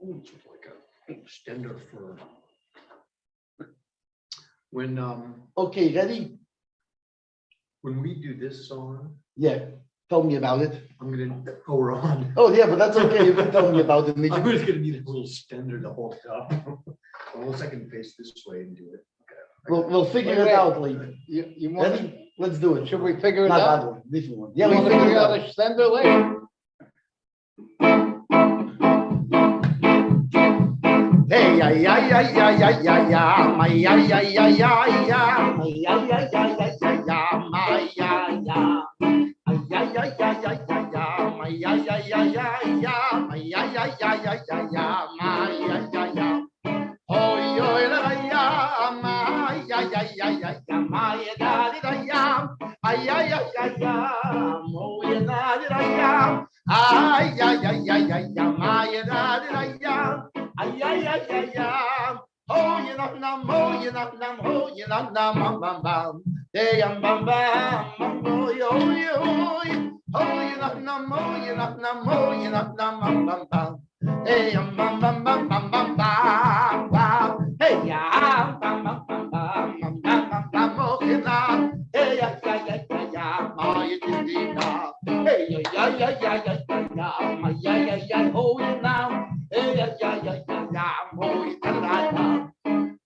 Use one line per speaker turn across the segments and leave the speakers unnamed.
like a extender for when
Okay, ready?
when we do this song.
Yeah, tell me about it.
I'm gonna. Oh, we're on.
Oh, yeah, but that's okay. You can tell me about it.
I'm just gonna need a little extender to hold it up. Unless I can face this way and do it. Okay.
We'll figure it out later.
You want,
Ready? Let's do it.
should we figure it
Not that
out?
one, this one.
Yeah,
Yeah,
we
we figure it out.
a extender later.
Hey, ya, ya, ya, ya, ya, ya, ya, my, ya, ya, ya, ya, ya, my, ya, ya, ya, ya, ya, ya, my, ya, ya. Ay, ya, ya, ya, ya, ya, ya, my, ya, ya, ya, ya, ya, my, ya, ya, ya, ya, ya, ya, my, ya, ya, ya. Oh, yo, la, ya, my, ya, ya, ya, ya, ya, my, ya, da, ya. Ay, ya, ya, ya, ya, oh, ya, da, ya. Ay, ya, ya, ya, ya, ya, my, ya, da, ya. Ay, ay, ay, ay, ay. Oh, you know, nam, oh, you know, nam, oh, you know, nam, bam, bam, bam. Hey, bam, bam, bam, oh, yo, yo, oh, you know, nam, oh, you know, nam, oh, you know, nam, bam, bam, bam. Hey, bam, bam, bam, bam, bam, bam, bam, wow. Hey, yeah, bam, bam, bam, bam, bam, bam, bam, bam, oh, you know. Hey, yeah, yeah, yeah, yeah, yeah, my, you did it now. Hey, yeah, yeah, yeah, yeah, yeah, yeah, my, yeah, yeah, yeah, oh, you know. Hey, yeah, yeah, yeah, yeah, yeah, oh, you know,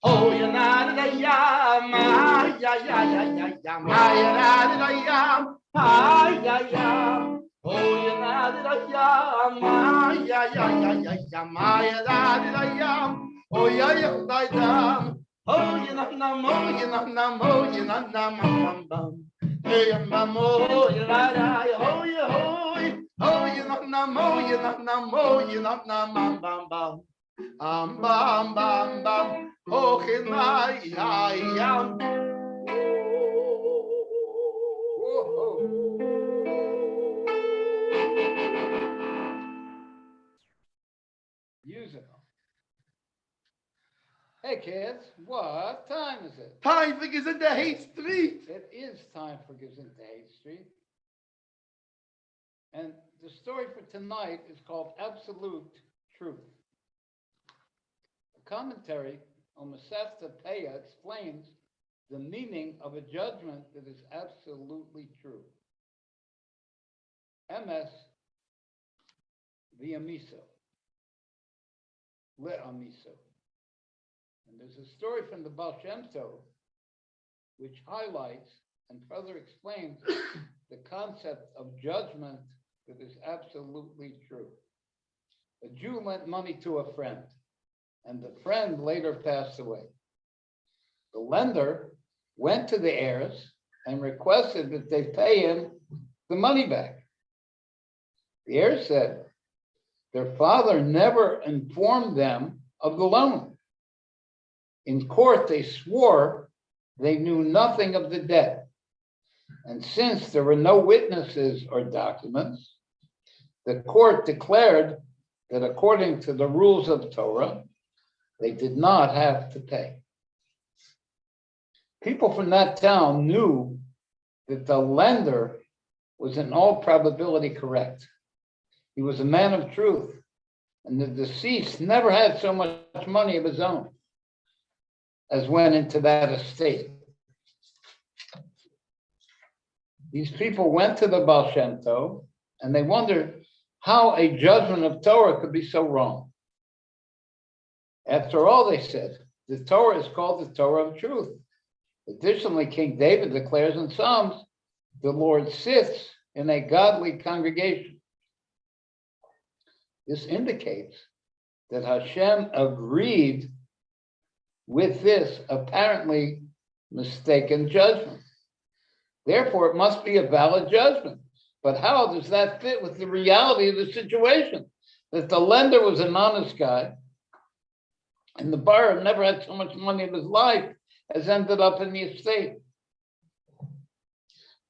oh, you know, yeah, my, yeah, yeah, yeah, yeah, yeah, my, yeah, my, yeah, yeah. Oh, you know, yeah, my, yeah, yeah, yeah, yeah, yeah, my, yeah. Oh, yeah, yeah, yeah. Oh, you know, oh, you know, oh, you know, bam, bam. Hey, bam, oh, you know, oh, you, oh, you know, oh, you know, oh, you know, bam, bam, bam. Bam, bam, bam. Oh, my, yeah.
Musical. Hey kids, what time is it?
Time for Gezintahait Street.
It is time for Gezintahait Street. And the story for tonight is called Absolute Truth. The commentary on Masechta Peah explains the meaning of a judgment that is absolutely true. Emes v'amiso, le'amiso. And there's a story from the Baal Shem Tov which highlights and further explains the concept of judgment that is absolutely true. A Jew lent money to a friend, and the friend later passed away. The lender went to the heirs and requested that they pay him the money back. The heirs said their father never informed them of the loan. In court, they swore they knew nothing of the debt. And since there were no witnesses or documents, the court declared that according to the rules of Torah, they did not have to pay. People from that town knew that the lender was in all probability correct. He was a man of truth, and the deceased never had so much money of his own as went into that estate. These people went to the Baal Shem Tov, and they wondered how a judgment of Torah could be so wrong. After all, they said, the Torah is called the Torah of truth. Additionally, King David declares in Psalms, the Lord sits in a godly congregation. This indicates that Hashem agreed with this apparently mistaken judgment. Therefore, it must be a valid judgment. But how does that fit with the reality of the situation? That the lender was an honest guy, and the borrower never had so much money in his life as ended up in the estate.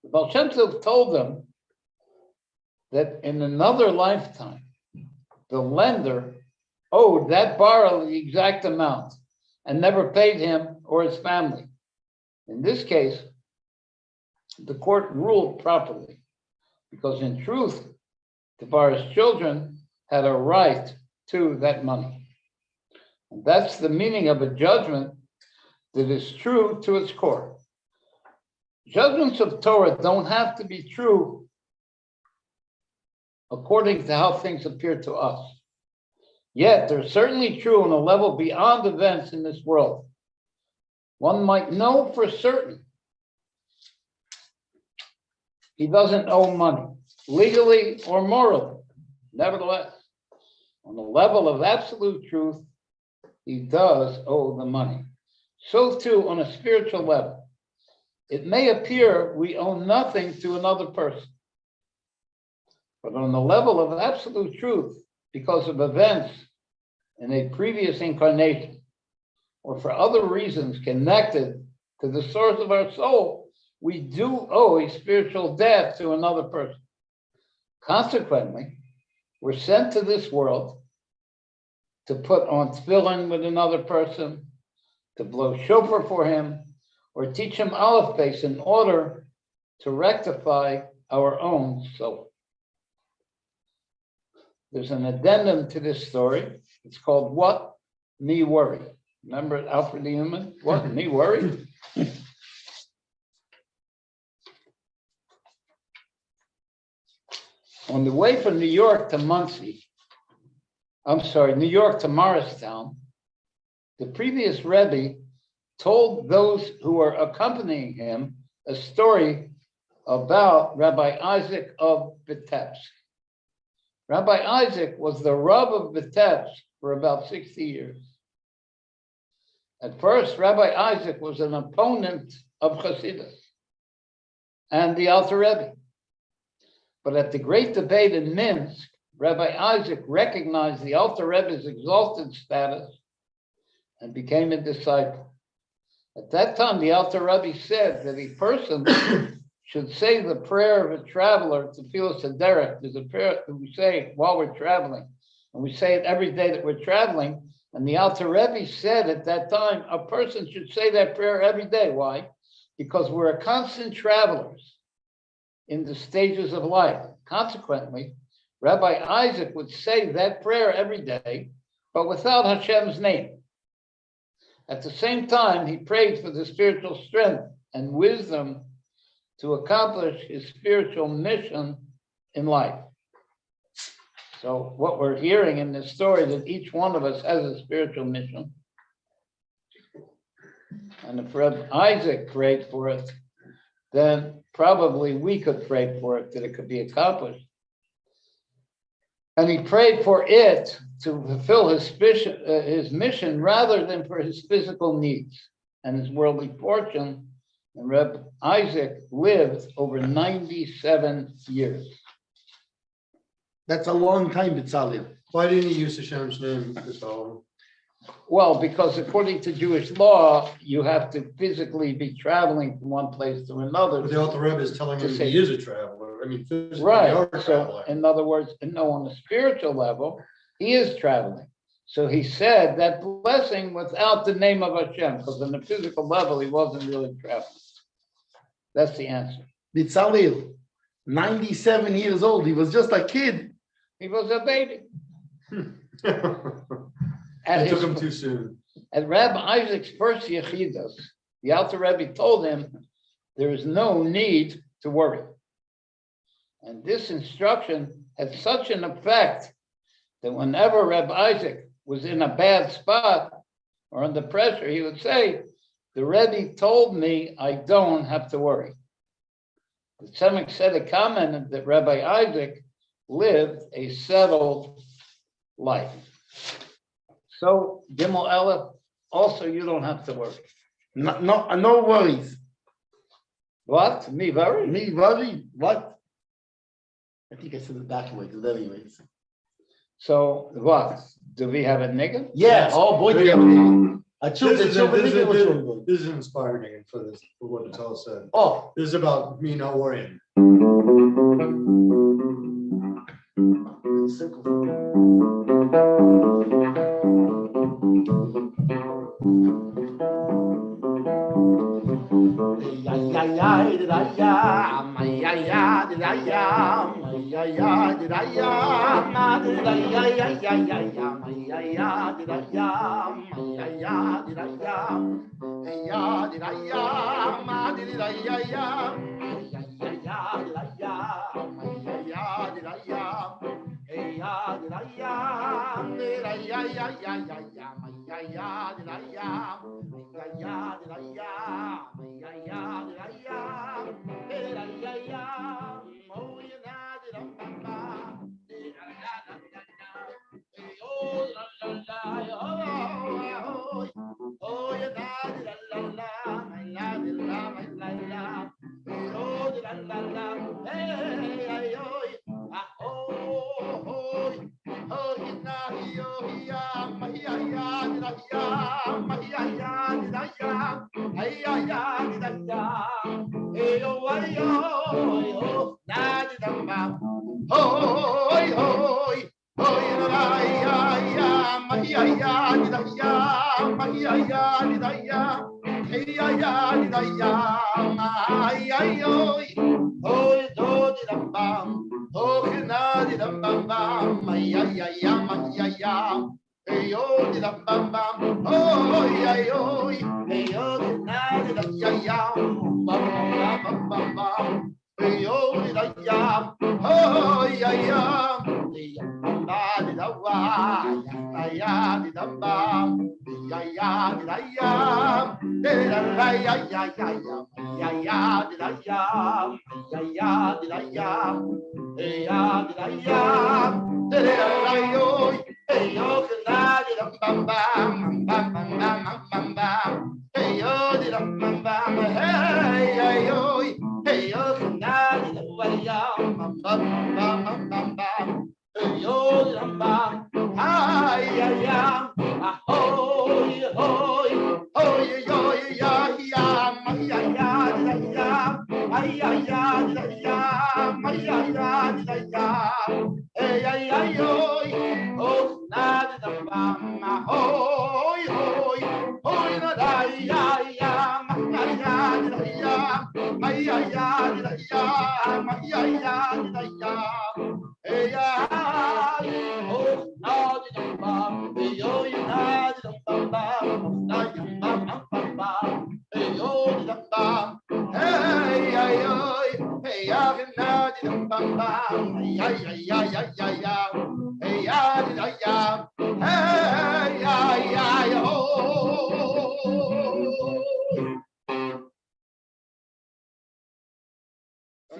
The Baal Shem Tov told them that in another lifetime, the lender owed that borrower the exact amount and never paid him or his family. In this case, the court ruled properly because in truth, the borrower's children had a right to that money. And that's the meaning of a judgment that is true to its core. Judgments of Torah don't have to be true according to how things appear to us. Yet they're certainly true on a level beyond events in this world. One might know for certain he doesn't owe money, legally or morally. Nevertheless, on the level of absolute truth, he does owe the money. So too, on a spiritual level, it may appear we owe nothing to another person. But on the level of absolute truth, because of events in a previous incarnation, or for other reasons connected to the source of our soul, we do owe a spiritual debt to another person. Consequently, we're sent to this world to put on tefillin with another person, to blow shofar for him, or teach him aleph base in order to rectify our own soul. There's an addendum to this story. It's called What Me Worry. Remember Alfred the Human? What me worry? On the way from New York to New York to Morristown, the previous Rebbe told those who were accompanying him a story about Rabbi Isaac of Vitebsk. Rabbi Isaac was the Rav of Vitebsk for about 60 years. At first, Rabbi Isaac was an opponent of Chassidus and the Alter Rebbe. But at the great debate in Minsk, Rabbi Isaac recognized the Alter Rebbe's exalted status and became a disciple. At that time, the Alter Rebbe said that a person should say the prayer of a traveler to Tefillas Haderech. There's a prayer that we say while we're traveling, and we say it every day that we're traveling. And the Alter Rebbe said at that time, a person should say that prayer every day. Why? Because we're constant travelers in the stages of life. Consequently, Rabbi Isaac would say that prayer every day, but without Hashem's name. At the same time, he prayed for the spiritual strength and wisdom to accomplish his spiritual mission in life. So what we're hearing in this story is that each one of us has a spiritual mission. And if Rabbi Isaac prayed for it, then probably we could pray for it, that it could be accomplished. And he prayed for it to fulfill his mission rather than for his physical needs and his worldly fortune. And Rabbi Isaac lived over 97 years.
That's a long time, B'Tzalel.
Why didn't he use Hashem's name this all?
Well, because according to Jewish law, you have to physically be traveling from one place to another.
But the Alter Rebbe is telling him he is a traveler. I mean, physically,
Right.
they are a
So,
traveler.
in other words, no, on the spiritual level, he is traveling. So he said that blessing without the name of Hashem, because on the physical level, he wasn't really traveling. That's the answer.
B'Tzalel, 97 years old. He was just a kid.
He was a baby.
It took him too soon.
At Rabbi Isaac's first Yechidus, the Alter Rebbe told him there is no need to worry. And this instruction had such an effect that whenever Rabbi Isaac was in a bad spot or under pressure, he would say, the Rebbe told me I don't have to worry. The Tzemach Tzedek commented that Rabbi Isaac lived a settled life. So, Gimel Aleph, also you don't have to worry.
No worries.
What? Me worry?
Me worry? What? I think I said it backwards, but anyways.
So, what? Do we have a nigga?
Yeah. Oh boy,
This
This
is inspiring for what the Torah said.
Oh.
This is about me not worrying.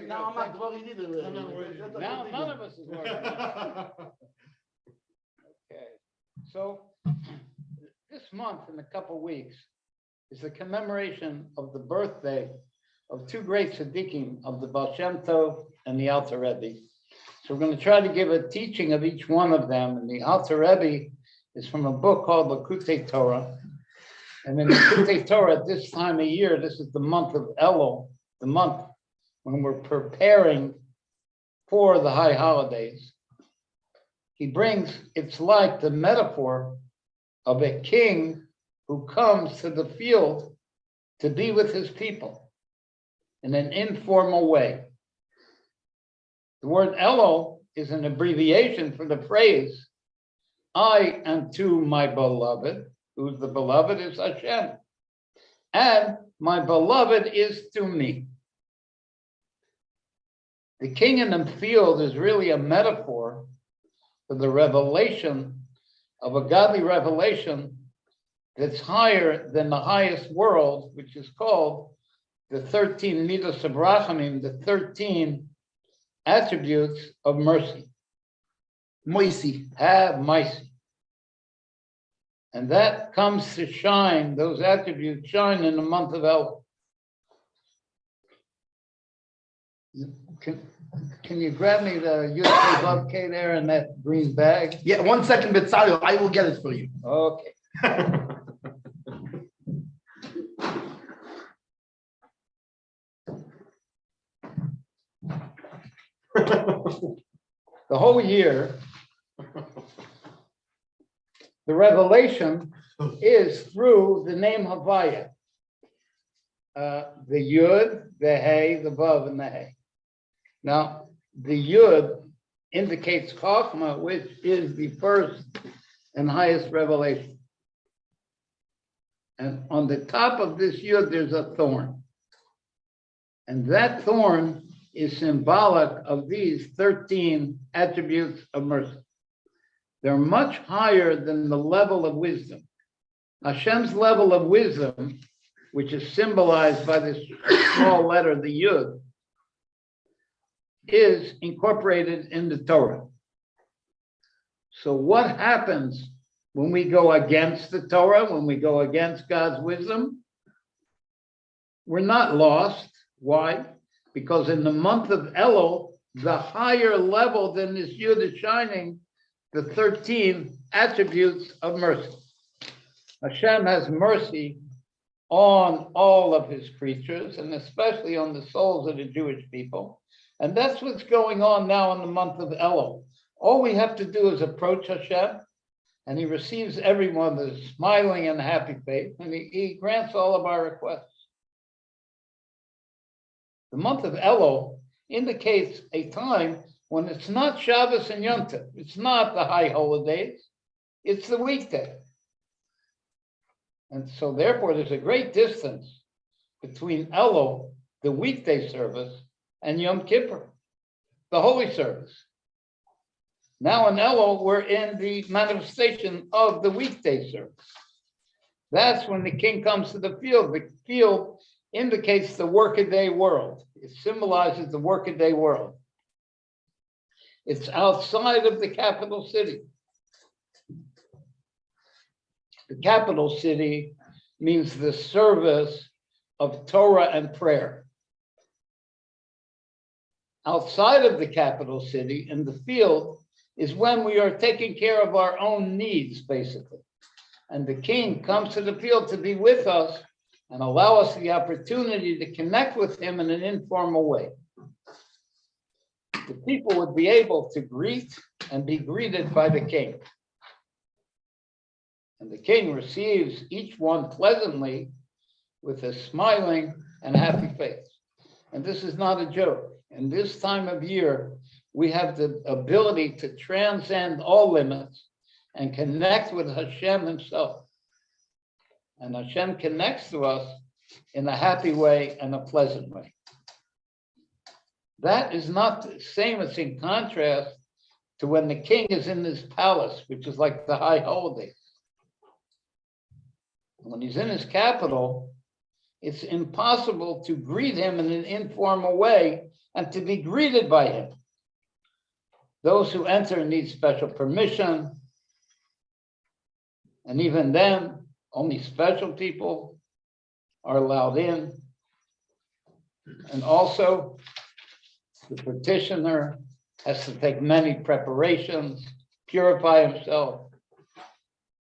Now I'm not worried either.
Now none of us is worried. Okay, so this month, in a couple weeks, is the commemoration of the birthday of two great tzaddikim of the Baal Shem Tov and the Alter Rebbe. So we're going to try to give a teaching of each one of them. And the Alter Rebbe is from a book called Lakutei Torah. And in Lakutei Torah, at this time of year, this is the month of Elul, the month when we're preparing for the high holidays. He brings, it's like the metaphor of a king who comes to the field to be with his people in an informal way. The word Elul is an abbreviation for the phrase, I am to my beloved, who's the beloved is Hashem, and my beloved is to me. The king in the field is really a metaphor for the revelation of a godly revelation that's higher than the highest world, which is called the 13 Midos of Rachamim, the 13 attributes of mercy.
Moisi.
Have mercy. And that comes to shine, those attributes shine in the month of Elul. Can you grab me the USA Love K there in that green bag?
Yeah, 1 second, Bezalel. I will get it for you.
Okay. The whole year, the revelation is through the name Havaya. The Yud, the Hey, the Vav, and the Hey. Now, the Yud indicates Chokhmah, which is the first and highest revelation. And on the top of this yud, there's a thorn. And that thorn is symbolic of these 13 attributes of mercy. They're much higher than the level of wisdom. Hashem's level of wisdom, which is symbolized by this small letter, the yud, is incorporated in the Torah. So what happens when we go against the Torah, when we go against God's wisdom? We're not lost. Why? Because in the month of Elul, the higher level than this yud is shining, the 13 attributes of mercy. Hashem has mercy on all of his creatures, and especially on the souls of the Jewish people. And that's what's going on now in the month of Elul. All we have to do is approach Hashem, and he receives everyone with a smiling and happy face, and he grants all of our requests. The month of Elul indicates a time when it's not Shabbos and Yom Tov. It's not the high holidays. It's the weekday. And so therefore, there's a great distance between Elul, the weekday service, and Yom Kippur, the holy service. Now in Elul, we're in the manifestation of the weekday service. That's when the king comes to the field. The field indicates the workaday world. It symbolizes the workaday world. It's outside of the capital city. The capital city means the service of Torah and prayer. Outside of the capital city, in the field, is when we are taking care of our own needs, basically. And the king comes to the field to be with us and allow us the opportunity to connect with him in an informal way. The people would be able to greet and be greeted by the king. And the king receives each one pleasantly with a smiling and happy face. And this is not a joke. In this time of year, we have the ability to transcend all limits and connect with Hashem himself. And Hashem connects to us in a happy way and a pleasant way. That is not the same. It's in contrast to when the king is in his palace, which is like the high holidays. When he's in his capital, it's impossible to greet him in an informal way and to be greeted by him. Those who enter need special permission. And even then, only special people are allowed in. And also, the petitioner has to take many preparations, purify himself,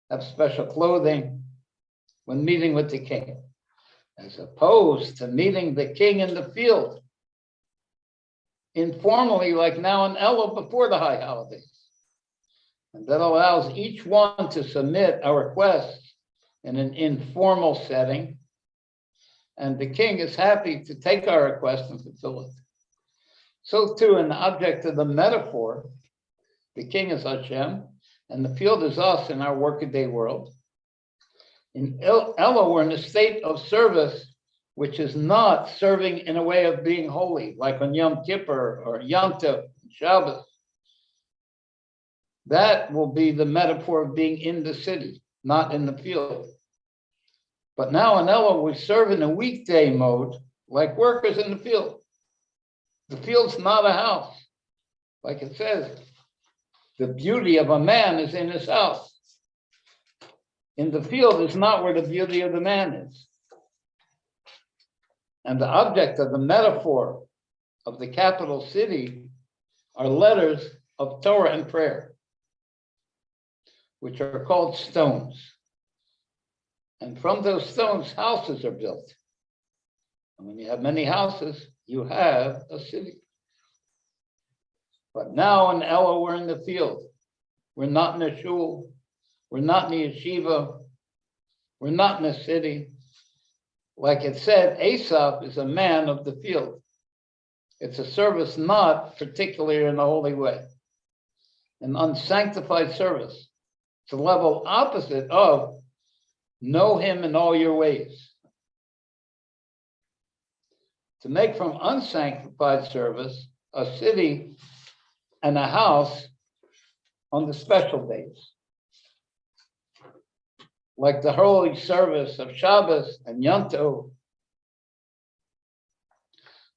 have special clothing when meeting with the king, as opposed to meeting the king in the field, informally, like now in Elul before the high holidays. And that allows each one to submit a request in an informal setting. And the king is happy to take our request and fulfill it. So too, in the object of the metaphor, the king is Hashem, and the field is us in our workaday world. In Elul, we're in a state of service, which is not serving in a way of being holy, like on Yom Kippur or Yom Tov, Shabbos. That will be the metaphor of being in the city, not in the field. But now in Elul, we serve in a weekday mode, like workers in the field. The field's not a house. Like it says, the beauty of a man is in his house. In the field is not where the beauty of the man is. And the object of the metaphor of the capital city are letters of Torah and prayer, which are called stones. And from those stones, houses are built. And when you have many houses, you have a city. But now in Elul, we're in the field. We're not in a shul. We're not in a yeshiva. We're not in a city. Like it said, Asaph is a man of the field. It's a service not particularly in a holy way. an unsanctified service. It's the level opposite of know him in all your ways. To make from unsanctified service a city and a house on the special days, like the holy service of Shabbos and Yom Tov.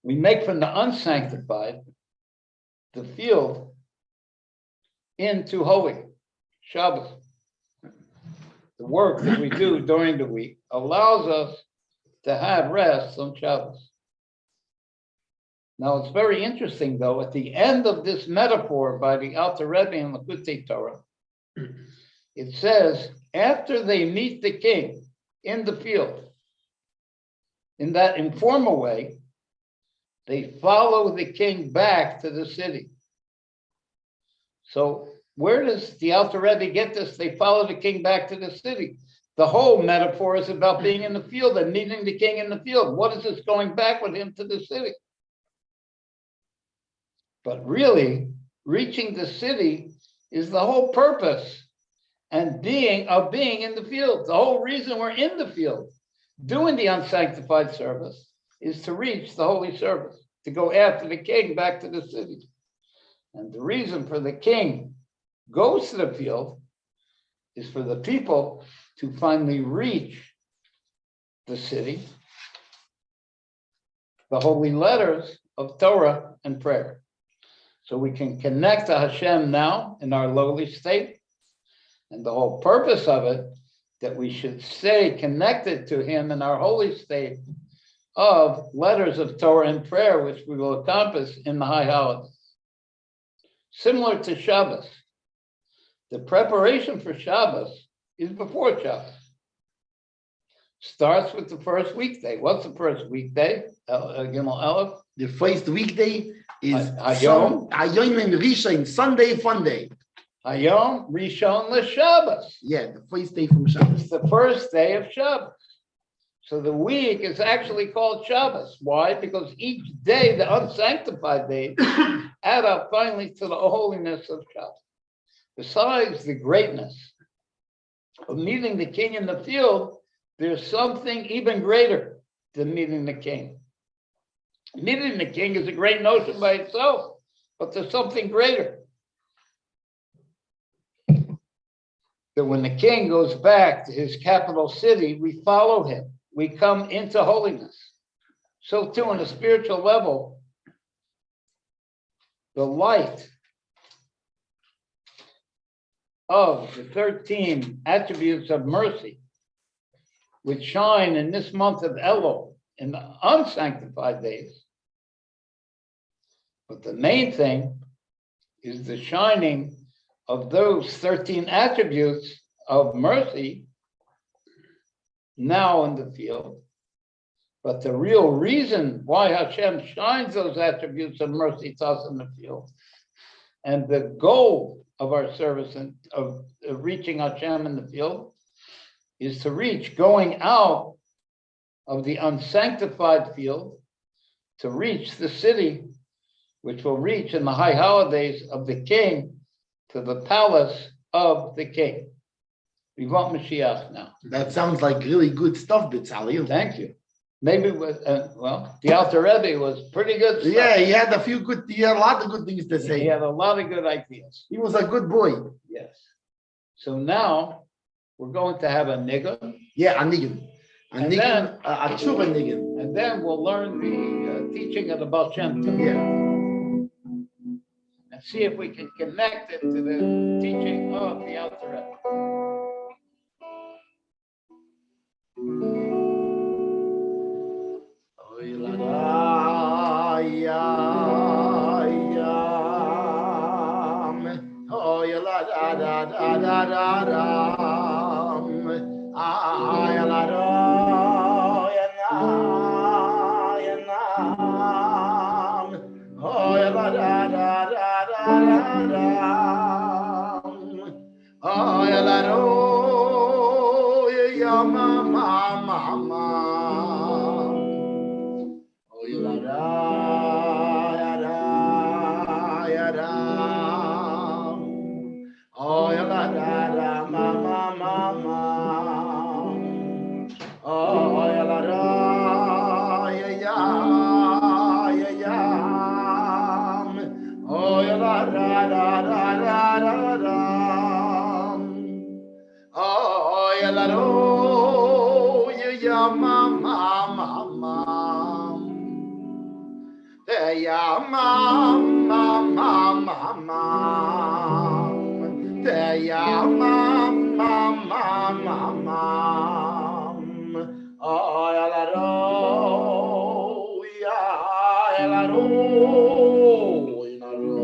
We make from the unsanctified the field into holy Shabbos. The work that we do during the week allows us to have rest on Shabbos. Now, it's very interesting, though, at the end of this metaphor by the Alter Rebbe in Likutei Torah, it says, after they meet the king in the field, in that informal way, they follow the king back to the city. So where does the Alter Rebbe get this? They follow the king back to the city. The whole metaphor is about being in the field and meeting the king in the field. What is this going back with him to the city? But really, reaching the city is the whole purpose and being in the field. The whole reason we're in the field, doing the unsanctified service, is to reach the holy service, to go after the king back to the city. And the reason for the king goes to the field is for the people to finally reach the city, the holy letters of Torah and prayer. So we can connect to Hashem now in our lowly state. And the whole purpose of it, that we should stay connected to him in our holy state of letters of Torah and prayer, which we will accomplish in the high holidays. Similar to Shabbos. The preparation for Shabbos is before Shabbos. Starts with the first weekday. What's the first weekday? Gimel Aleph.
The first weekday is
Hayom
and Rishon, Sunday, fun day.
Hayom Rishon LeShabbos.
Yeah, the first day from Shabbos.
It's the first day of Shabbos. So the week is actually called Shabbos. Why? Because each day, the unsanctified days, add up finally to the holiness of Shabbos. Besides the greatness of meeting the king in the field, there's something even greater than meeting the king. Meeting the king is a great notion by itself, but there's something greater. That when the king goes back to his capital city, we follow him. We come into holiness. So too, on a spiritual level, the light of the 13 attributes of mercy, which shine in this month of Elul, in the unsanctified days. But the main thing is the shining of those 13 attributes of mercy now in the field. But the real reason why Hashem shines those attributes of mercy to us in the field, and the goal of our service and of reaching Hashem in the field, is to reach, going out of the unsanctified field, to reach the city, which will reach in the high holidays of the king, to the palace of the king. We want Mashiach now.
That sounds like really good stuff, Bitzalel.
Thank you. Maybe the Alter Rebbe was pretty good stuff.
Yeah, he had a lot of good things to say.
He had a lot of good ideas.
He was a good boy.
Yes. So now we're going to have a niggun.
Yeah, a niggun. A tshuva niggun.
And then we'll learn the teaching of the Baal Shem Tov.
Yeah.
And see if we can connect it to the teaching of the Alter Rebbe.
ya la da da ma ma ma ma. Oh ya la da ya ya ya ya. Oh ya la da da da da da da. Oh ya la do ya ya ma ma ma ma. Ya ma ma ma ma ma. Ya ma ma ma ma ma. Oh ya la do ya la do ya do.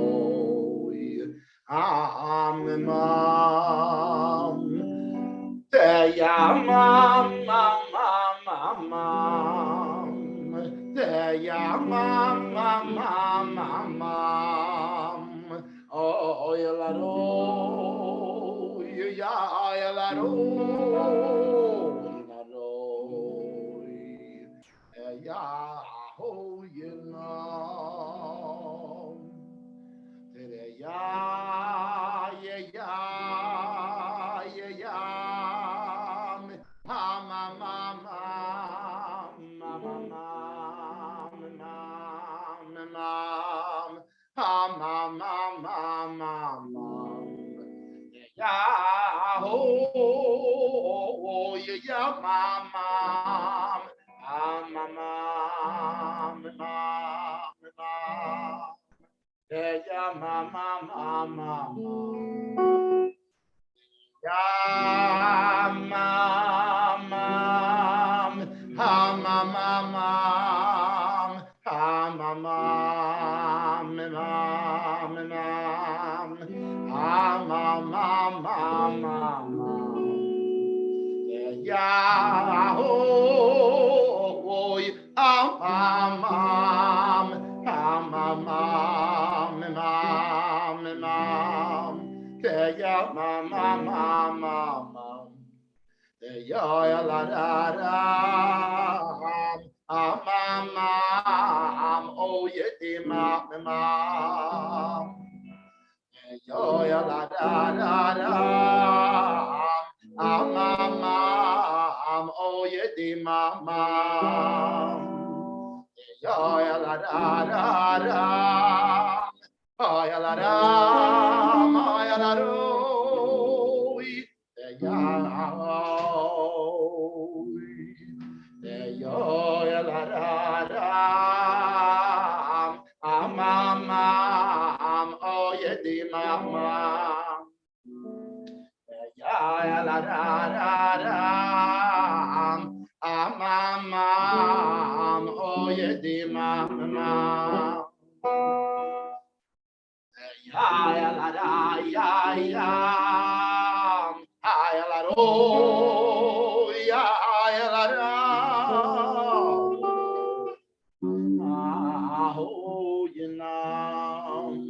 Ya ma ma ma ma ma. Ya ma ma ma ma ma. Oh ya la do ya la do la do. Ya ho ya na. Ya ya ya ya ya. Ma ma ma ma ma ma ma ma ma. Ma ma ma ma ma ma. Ya ho ya ya ma ma ma ma ma ma. Ya ma ma ma ma ma. Ya ma ma ha ma ma ma ha ma ma ma ma ha ma ma ma ma ma. Ya ho ma ma ha ma ma ma ma. Ya ma ma ma ma ma. Ya la da da. Ma ma oh ye di ma ma. Ya la da da da. Ma ma oh ye di ma ma. Ya la da da da. Oh ya la da. Ya la do. Ya ya la da da. Mama oh ya di mama. Ya la da da da. Mama oh ya di mama. Ya la da ya ya. Ya la do ya la da. Oh you know.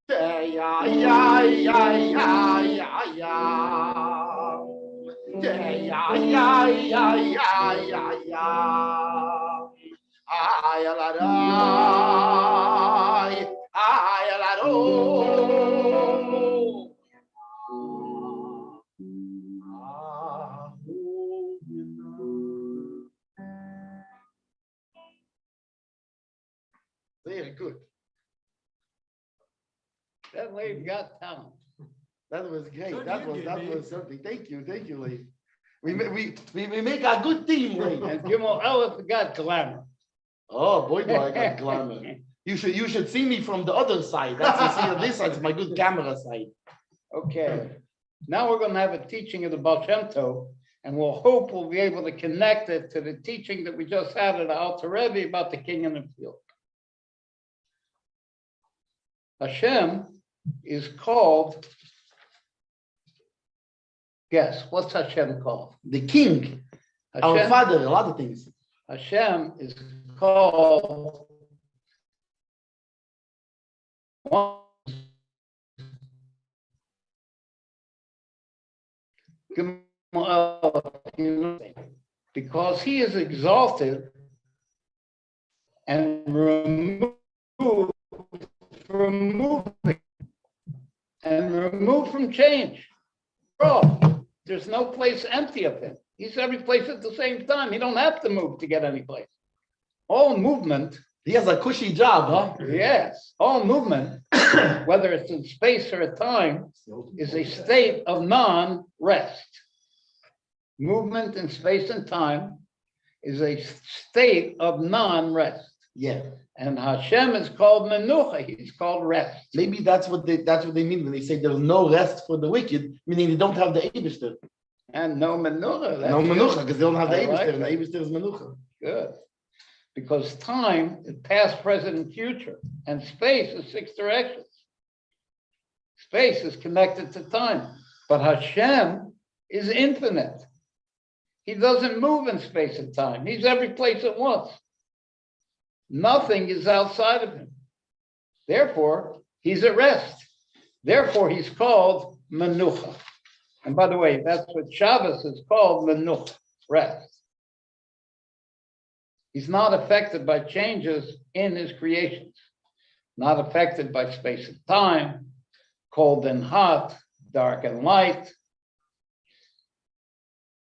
Ya ya ya ya ya ya. Ya ya ya ya ya ya. Ya la da. Ya la do. Very good.
That lady got talent.
That was great.
So
That
do you,
was
Jimmy.
something. Thank you, Lee. We make a good team, Lee.
And Gimel Ellis got glamour.
Oh boy, do I got glamour. You should see me from the other side. That's you see this side's my good camera side.
Okay, now we're going to have a teaching of the Baal Shem Tov, and we'll hope we'll be able to connect it to the teaching that we just had at the Alter Rebbe about the king in the field. Hashem is called, guess, what's Hashem called?
The king, our
Hashem,
father, a lot of things.
Hashem is called because he is exalted and removed from moving. and removed from change. Bro, there's no place empty of him. He's every place at the same time. He don't have to move to get any place. All movement.
He has a cushy job, huh?
Yes, all movement, whether it's in space or time, is a state of non-rest. Movement in space and time is a state of non-rest.
Yeah.
And Hashem is called menucha. He's called rest.
Maybe that's what they mean when they say there's no rest for the wicked, meaning they don't have the Eibishter.
And no menucha.
No menucha, because they don't have the
I like
Eibishter, and the
that.
Eibishter is menucha.
Good. Because time is past, present, and future. And space is 6 directions. Space is connected to time. But Hashem is infinite. He doesn't move in space and time. He's every place at once. Nothing is outside of him. Therefore, he's at rest. Therefore, he's called menucha. And by the way, that's what Shabbos is called, menucha, rest. He's not affected by changes in his creations, not affected by space and time, cold and hot, dark and light.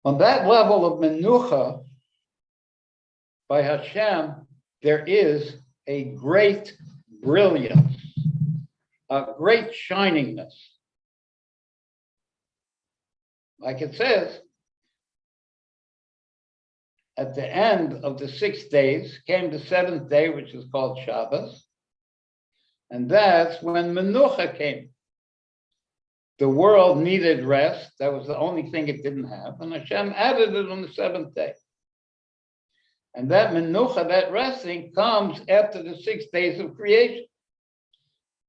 On that level of menucha, by Hashem, there is a great brilliance, a great shiningness. Like it says, at the end of the 6 days came the 7th day, which is called Shabbos. And that's when menucha came. The world needed rest. That was the only thing it didn't have. And Hashem added it on the 7th day. And that menucha, that resting, comes after the 6 days of creation.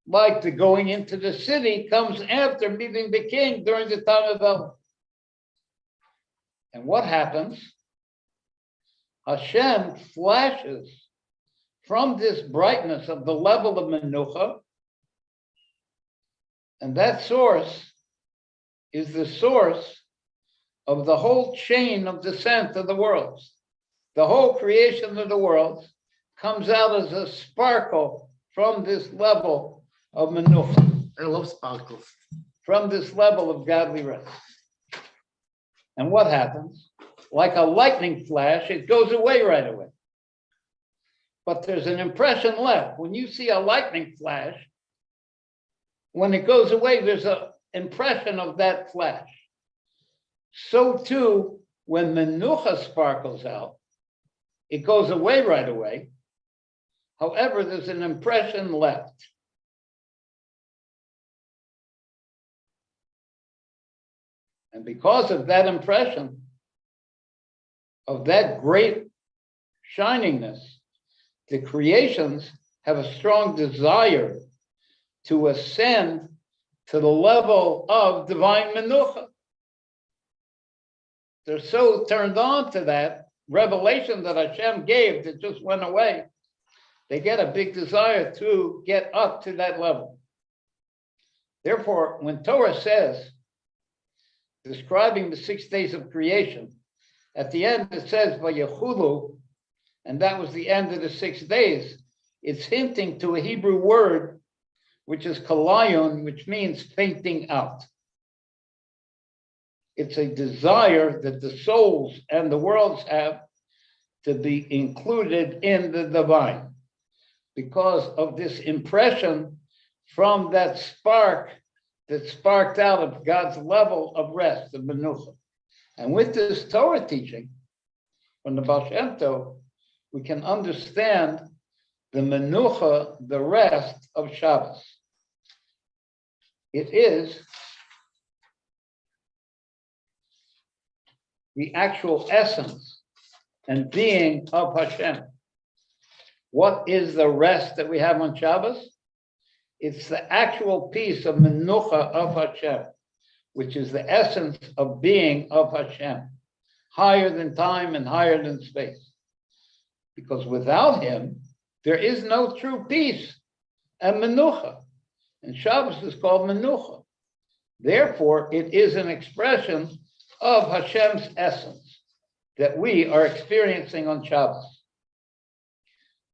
Like the going into the city comes after meeting the king during the time of El. And what happens? Hashem flashes from this brightness of the level of menucha, and that source is the source of the whole chain of descent of the worlds. The whole creation of the worlds comes out as a sparkle from this level of menucha.
I love sparkles.
From this level of godly rest. And what happens? Like a lightning flash, it goes away right away. But there's an impression left. When you see a lightning flash, when it goes away, there's an impression of that flash. So too, when menucha sparkles out, it goes away right away. However, there's an impression left. And because of that impression, of that great shiningness, the creations have a strong desire to ascend to the level of divine menucha. They're so turned on to that revelation that Hashem gave that just went away. They get a big desire to get up to that level. Therefore, when Torah says, describing the 6 days of creation, at the end it says Vayechulu, and that was the end of the 6 days. It's hinting to a Hebrew word, which is kalayun, which means fainting out. It's a desire that the souls and the worlds have to be included in the divine because of this impression from that spark that sparked out of God's level of rest, of menucha. And with this Torah teaching from the Baal Shem Tov, we can understand the menucha, the rest of Shabbos. It is the actual essence and being of Hashem. What is the rest that we have on Shabbos? It's the actual piece of menucha of Hashem, which is the essence of being of Hashem, higher than time and higher than space. Because without him, there is no true peace and menucha. And Shabbos is called menucha. Therefore, it is an expression of Hashem's essence that we are experiencing on Shabbos.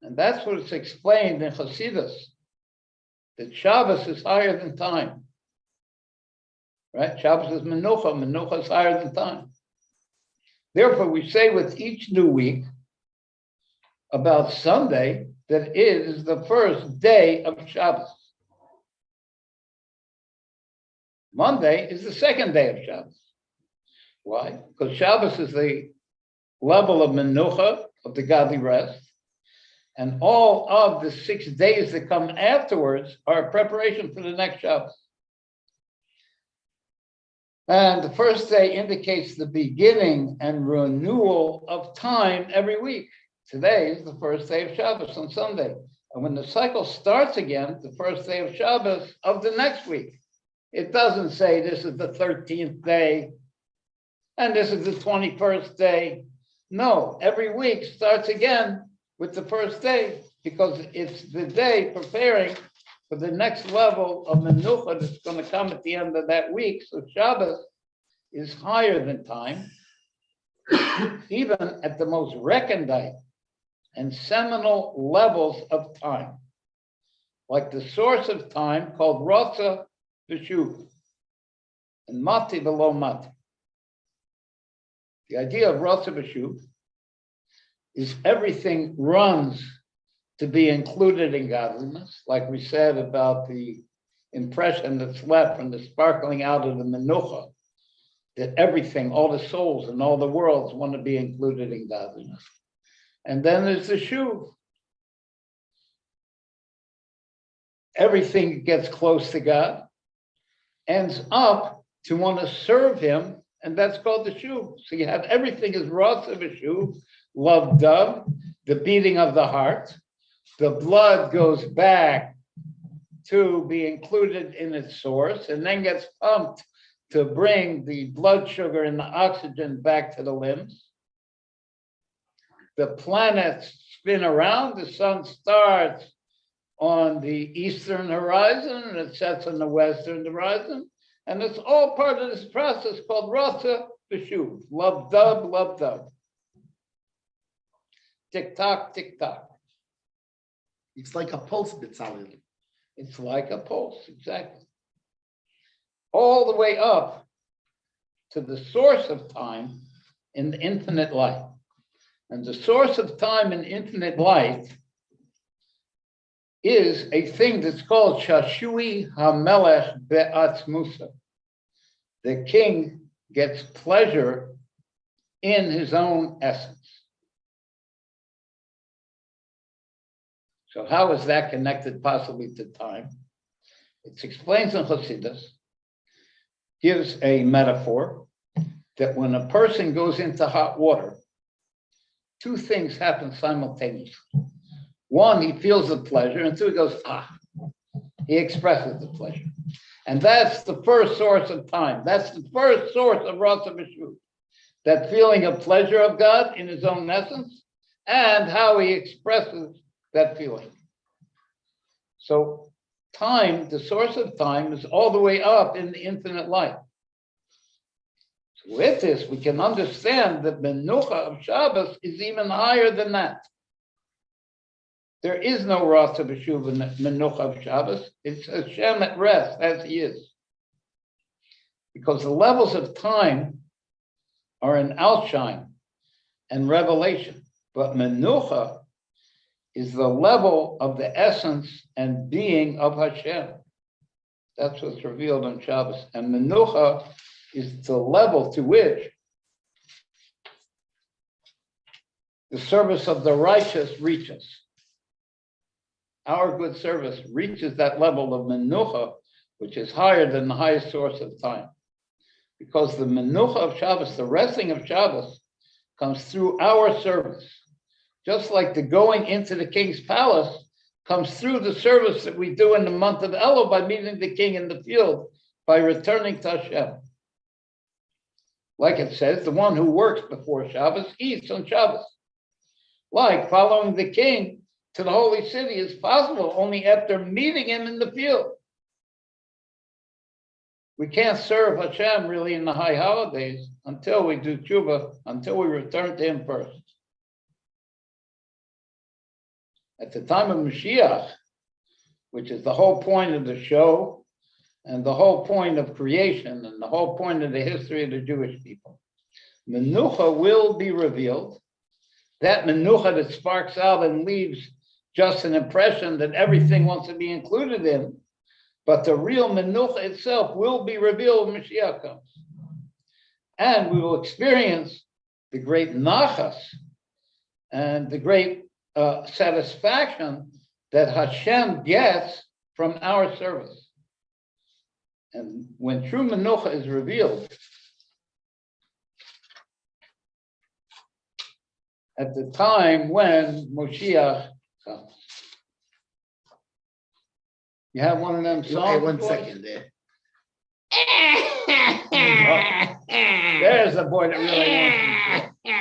And that's what it's explained in Chassidus, that Shabbos is higher than time. right? Shabbos is menucha. Menucha is higher than time. Therefore, we say with each new week about Sunday that it is the first day of Shabbos. Monday is the second day of Shabbos. Why? Because Shabbos is the level of menucha, of the godly rest, and all of the 6 days that come afterwards are a preparation for the next Shabbos. And the first day indicates the beginning and renewal of time every week. Today is the first day of Shabbos on Sunday. And when the cycle starts again, the first day of Shabbos of the next week. It doesn't say this is the 13th day and this is the 21st day. No, every week starts again with the first day because it's the day preparing for the next level of menucha that's going to come at the end of that week. So Shabbos is higher than time, even at the most recondite and seminal levels of time, like the source of time called Rotza V'Shuv and Mati below Mati. The idea of Rotza V'Shuv is everything runs to be included in godliness, like we said about the impression that's left from the sparkling out of the menucha, that everything, all the souls and all the worlds want to be included in godliness. And then there's the shuv. Everything gets close to God, ends up to want to serve him, and that's called the shuv. So you have everything is rots of a shuv, love dove, the beating of the heart. The blood goes back to be included in its source and then gets pumped to bring the blood sugar and the oxygen back to the limbs. The planets spin around, the sun starts on the eastern horizon and it sets on the western horizon. And it's all part of this process called Rotza V'Shuv, love dub, love dub. Tick tock, tick tock.
It's like a pulse, B'Tzalel.
It's like a pulse, exactly. All the way up to the source of time in the infinite light. And the source of time in infinite light is a thing that's called Shashui HaMelech Be'atzmusa. The king gets pleasure in his own essence. So how is that connected possibly to time? It explains in Chassidus, gives a metaphor that when a person goes into hot water, two things happen simultaneously. One, he feels the pleasure, and two, he goes, he expresses the pleasure. And that's the first source of time. That's the first source of Rotza V'Shuv. That feeling of pleasure of God in his own essence and how he expresses that feeling. So time, the source of time, is all the way up in the infinite light. So with this, we can understand that menucha of Shabbos is even higher than that. There is no Rotza V'Shuv in the menucha of Shabbos. It's Hashem at rest, as he is. Because the levels of time are in outshine and revelation. But menucha is the level of the essence and being of Hashem. That's what's revealed on Shabbos. And menucha is the level to which the service of the righteous reaches. Our good service reaches that level of menucha, which is higher than the highest source of time. Because the menucha of Shabbos, the resting of Shabbos, comes through our service. Just like the going into the king's palace comes through the service that we do in the month of Elul by meeting the king in the field, by returning to Hashem. Like it says, the one who works before Shabbos eats on Shabbos. Like following the king to the holy city is possible only after meeting him in the field. We can't serve Hashem really in the high holidays until we do tshuva, until we return to him first. At the time of Mashiach, which is the whole point of the show, and the whole point of creation and the whole point of the history of the Jewish people. Menucha will be revealed. That menucha that sparks out and leaves just an impression that everything wants to be included in, but the real menucha itself will be revealed when Mashiach comes. And we will experience the great nachas and the great satisfaction that Hashem gets from our service. And when true menucha is revealed, at the time when Moshiach comes. You have one of them songs?
Hey, one
boys?
second there.
There's a boy that really wants you.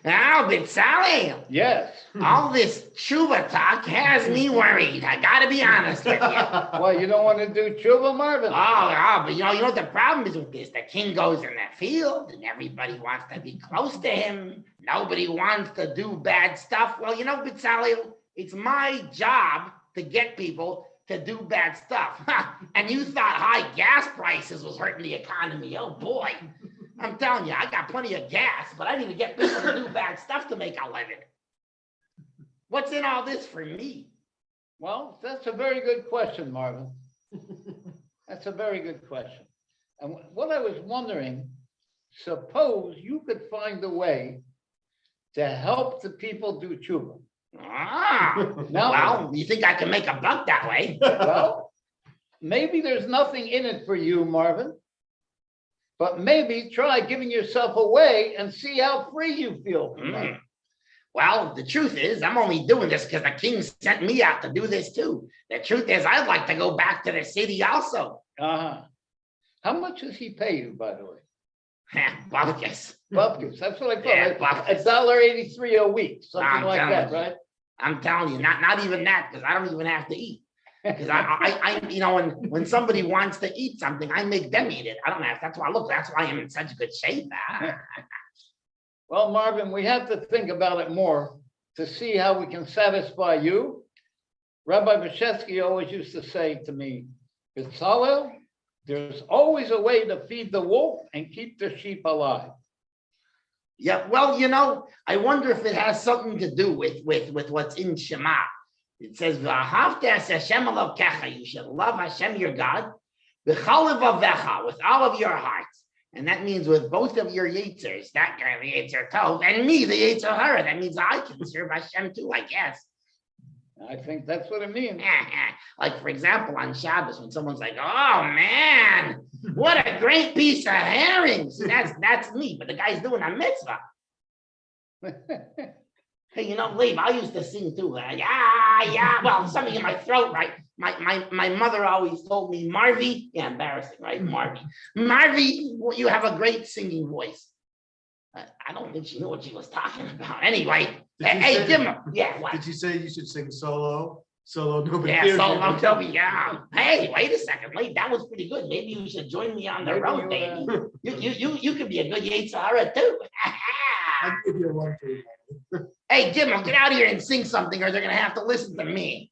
Now, Bezalel,
Yes.
all this tshuva talk has me worried. I gotta be honest with you.
Well, you don't want to do tshuva, Marvin?
But you know what the problem is with this? The king goes in the field and everybody wants to be close to him. Nobody wants to do bad stuff. Well, you know, Bezalel, it's my job to get people to do bad stuff. And you thought high gas prices was hurting the economy. Oh boy. I'm telling you, I got plenty of gas, but I need to get people to do bad stuff to make a living. What's in all this for me?
Well, that's a very good question, Marvin. That's a very good question. And what I was wondering, suppose you could find a way to help the people do tshuva.
Well, you think I can make a buck that way?
Well, maybe there's nothing in it for you, Marvin. But maybe try giving yourself away and see how free you feel.
Well, the truth is, I'm only doing this because the king sent me out to do this too. The truth is, I'd like to go back to the city also.
How much does he pay you, by the way?
Bupkis.
Bupkis, that's what I call
Yeah,
it.
bupkis.
$1.83 a week, something
I'm
like
telling
that,
you.
right?
I'm telling you, not even that, because I don't even have to eat. Because I you know, when somebody wants to eat something, I make them eat it. I don't have. That's why I'm in such good shape.
Well, Marvin, we have to think about it more to see how we can satisfy you. Rabbi Bashevsky always used to say to me, Bezalel, there's always a way to feed the wolf and keep the sheep alive.
Yeah, well, you know, I wonder if it has something to do with what's in Shema. It says, Hashem Elokecha, you should love Hashem your God, with all of your hearts. And that means with both of your yitzers, that guy, the yitzer tov, and me, the yitzer hara. That means I can serve Hashem too, I guess.
I think that's what it means.
Like, for example, on Shabbos, when someone's like, oh, man, what a great piece of herring. See, that's me, but the guy's doing a mitzvah. Hey, you know, Leave, I used to sing too. Well, something in my throat, right? My mother always told me, Marvy, embarrassing, right? Marvy, you have a great singing voice. I don't think she knew what she was talking about. Anyway, hey, Jim, what?
Did you say you should sing solo? Solo, nobody
Yeah,
hears
solo,
you.
Toby, yeah. Hey, wait a second, Leave, that was pretty good. Maybe you should join me on the road, baby. You could be a good Yetzirah too.
I'll give you a one for you.
Hey, Jim, get out of here and sing something, or they're gonna have to listen to me.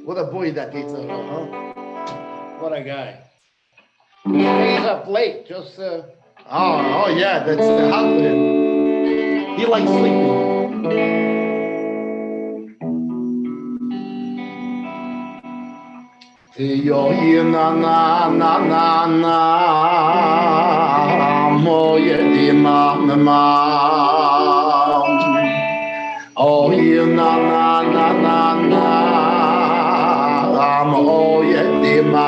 What a boy that is, huh?
What a guy. He stays up late, just
Oh yeah, that's the house with him. He likes sleeping. Yo na na na na na moye di ma oh na na na na na moye di ma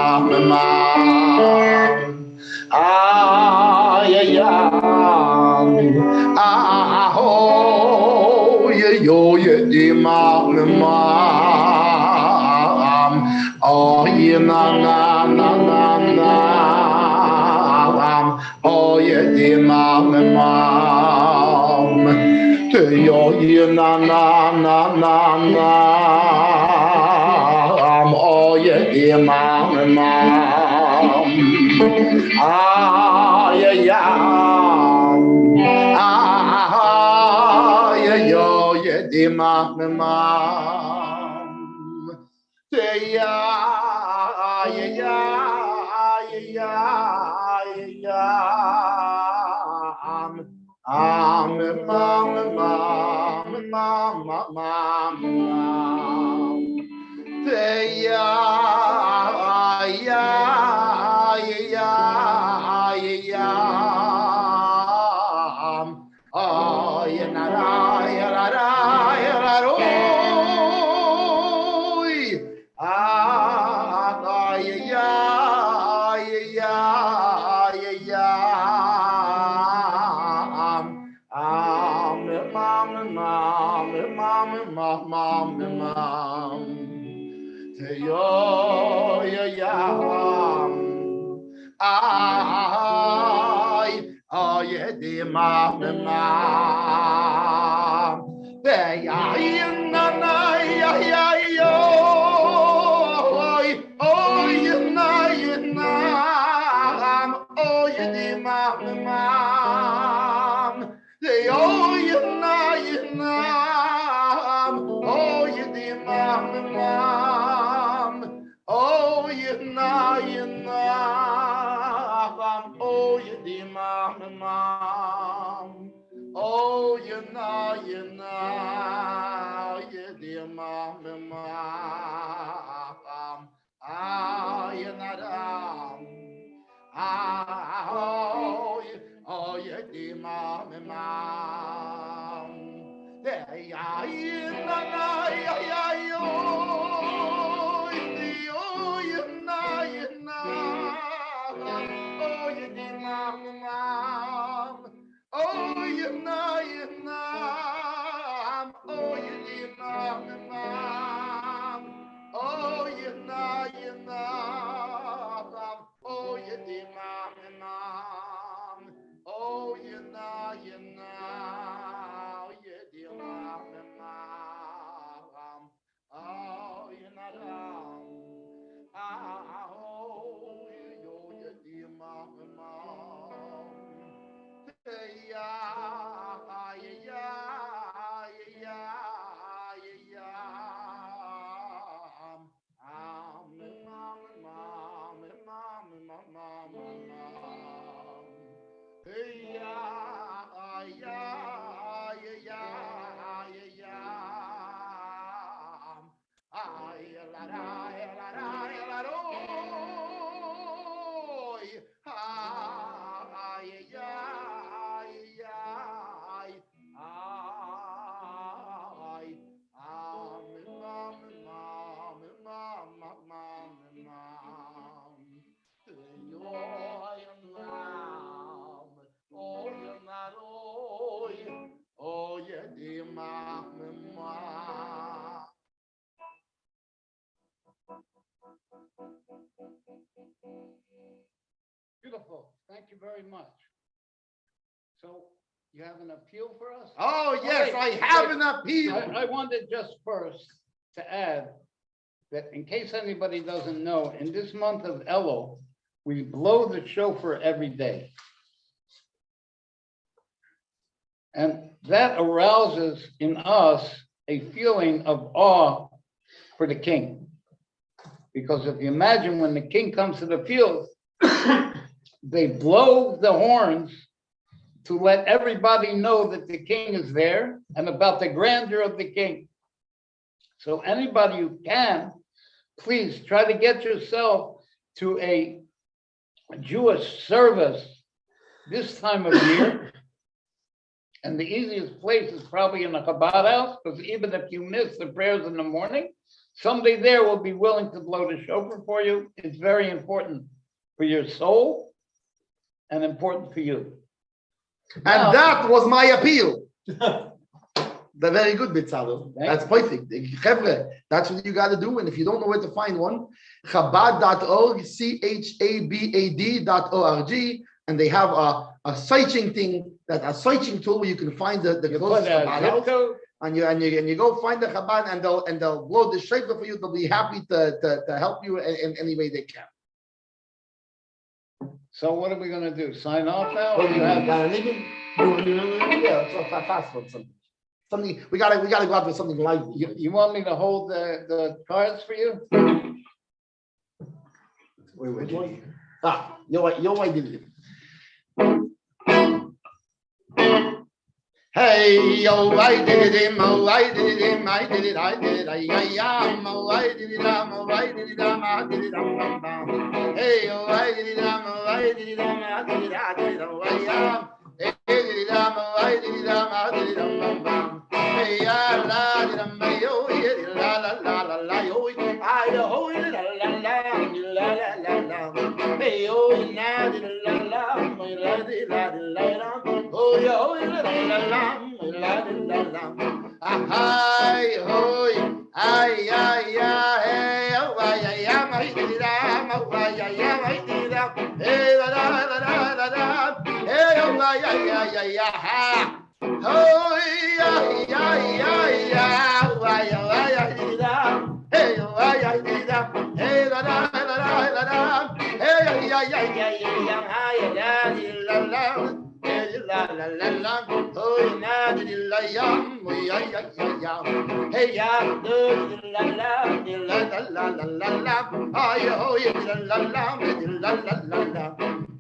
oh yo di ma oh na na na na na oh di ma yo na na na na na oh di ma
Beautiful. Thank you very much. So you have an appeal for us?
Oh, yes, I have an appeal.
I wanted just first to add that in case anybody doesn't know, in this month of Elul, we blow the shofar every day. And that arouses in us a feeling of awe for the king. Because if you imagine when the king comes to the field, they blow the horns to let everybody know that the king is there and about the grandeur of the king. So anybody who can, please try to get yourself to a Jewish service this time of year. And the easiest place is probably in a Chabad house, because even if you miss the prayers in the morning, somebody there will be willing to blow the shofar for you. It's very important for your soul and important for you.
And
Now,
that was my appeal. The very good, Bitzalo. That's perfect. Chevre, that's what you got to do. And if you don't know where to find one, Chabad.org, CHABAD.org, and they have a searching thing, a searching tool where you can find the closest Chabad house. And you go find the Chabad, and they'll blow the shofar for you. They'll be happy to help you in any way they can.
So what are we gonna do? Sign off now?
Oh,
Or
you
you have-
got anything? Yeah, it's fast one, something. Something, we gotta go out with something light.
You want me to hold the cards for you?
Wait,
Which one? Ah, yo, I did it. Hey, yo, I did it, oh, I did it, I did it, I did it, I am, oh, I did it, oh, I did it, I did it, hey, oh, I did it, oh, I did it, I did it, I did it, oh, I am, hey, did it, oh, I did it, I did it, hey, la, did I, yo, la, la, la, la, la, yo, I, oh, la, la, la, la, la, la, hey, oh, na, did la, la, la, did la, la, oh, yo, la, la, la, hi, hoy, ay, ay, ay, hey, oh, ay, ay, ay, my didam, oh, ay, ay, ay, my didam, hey, la, la, la, la, la, la, hey, oh, ay, ay, ay, ay, ha, hoy, ay, ay, ay, ay, oh, ay, ay, ay, didam, hey, oh, ay, ay, didam, hey, la, la, la, la, la, la, hey, ay, ay, ay, ay, ay, la, la, la, la la la la, oh na di la yam, oh ya ya ya ya, hey ya, do la la la la la la, ay oh ya la la la la,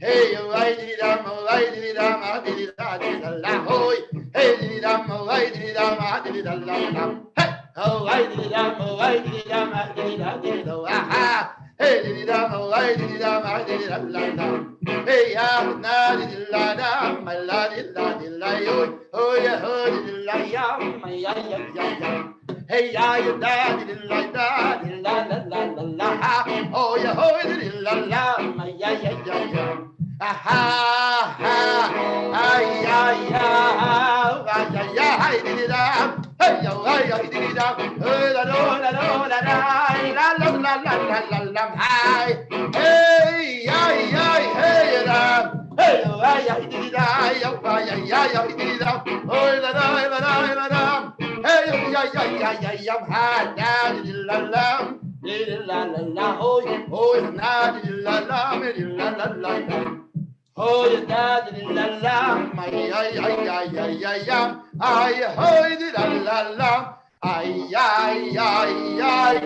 hey oh I di da mo I di da ma di da la, oh hey di da mo I di da ma di da la, hey oh I di da mo I di da ma di da ah. Hey, di da mo, I di da ma, di da la la. Hey, ya na di la da, my la di la yo, oh ya ho di la ya, my ya ya ya ya. Hey, ya ya da di la la la la. Oh ya ho di la la, my ya ya ya ya. Ha ha, ay ay ay, ay ay ay di da. Hey yo, ay di da. Hey la la la la la la. Hi. Hey, ay, ay, hey, da. Hey, oh, ay, ay, di, da, yo, ay, ay, ay, ay, di, da. Oh, la, la, la, la, la, la. Hey, oh, ay, ay, ay, ay, hi, da, di, la, la. Di, la, la, la, oh, oh, na, di, la, la, di, la, la, la, la. Oh, da, di, la, la, my, ay, ay, ay, ay, ay, ay, oh, di, la, la, la. Ay, ay, ay, ay.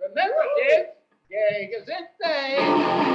Remember, kids, Gezintahait.